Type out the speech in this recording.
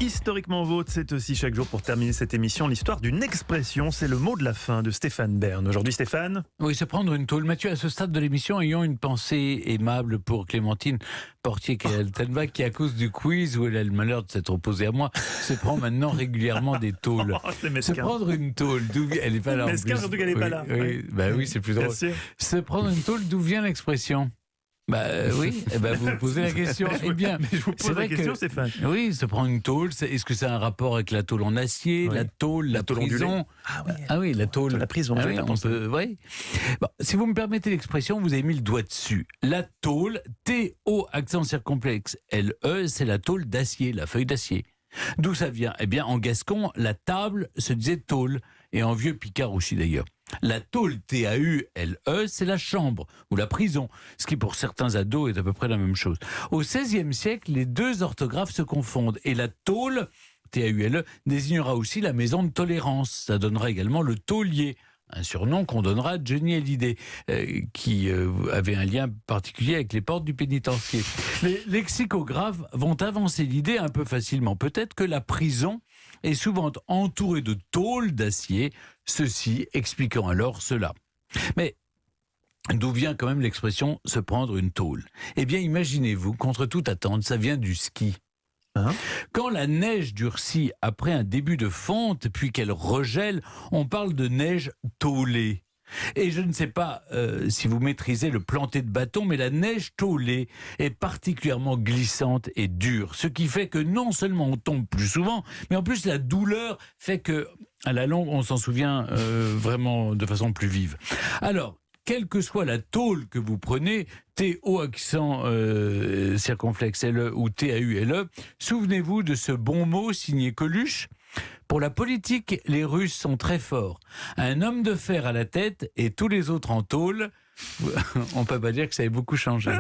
Historiquement vôtre, c'est aussi chaque jour pour terminer cette émission l'histoire d'une expression. C'est le mot de la fin de Stéphane Bern. Aujourd'hui, Stéphane ? Oui, se prendre une tôle. Mathieu, à ce stade de l'émission, ayons une pensée aimable pour Clémentine Portier-Kaltenbach qui, à cause du quiz où elle a le malheur de s'être opposée à moi, se prend maintenant régulièrement des tôles. Oh, c'est Se mesquin. prendre une tôle, elle n'est pas là en Mesquin, plus. surtout qu'elle n'est pas là. Oui, c'est plus Bien drôle. sûr. Se prendre une tôle, d'où vient l'expression ? Oui, vous me posez la question. Eh bien, Mais je vous c'est pose la vrai question, que- Stéphane. oui, se prendre une tôle, est-ce que c'est un rapport avec la tôle en acier, Oui. la tôle, la tôle ondulée. prison ? Ah oui, La tôle. la prison, j'avais pas on pensé. peut, oui. Bon, si vous me permettez l'expression, vous avez mis le doigt dessus. La tôle, T-O, accent circonflexe, L-E, c'est la tôle d'acier, la feuille d'acier. D'où ça vient ? Eh bien, en gascon, la table se disait tôle, et en vieux picard aussi d'ailleurs. La tôle, T-A-U-L-E, c'est la chambre ou la prison, ce qui pour certains ados est à peu près la même chose. Au XVIe siècle, les deux orthographes se confondent, et la tôle, T-A-U-L-E, désignera aussi la maison de tolérance. Ça donnera également le taulier, un surnom qu'on donnera à Johnny Hallyday, qui avait un lien particulier avec les portes du pénitencier. Les lexicographes vont avancer l'idée un peu facilement, peut-être que la prison est souvent entourée de tôles d'acier, ceci expliquant alors cela. Mais d'où vient quand même l'expression « se prendre une tôle » ? Eh bien, imaginez-vous, contre toute attente, ça vient du ski. Quand la neige durcit après un début de fonte, puis qu'elle regèle, on parle de neige tôlée. Et je ne sais pas si vous maîtrisez le planter de bâton, mais la neige tôlée est particulièrement glissante et dure, ce qui fait que non seulement on tombe plus souvent, mais en plus la douleur fait que, à la longue, on s'en souvient vraiment de façon plus vive. Alors, quelle que soit la tôle que vous prenez, T-O accent circonflexe L-E ou T-A-U-L-E, souvenez-vous de ce bon mot signé Coluche. Pour la politique, les Russes sont très forts. Un homme de fer à la tête et tous les autres en tôle, on ne peut pas dire que ça ait beaucoup changé.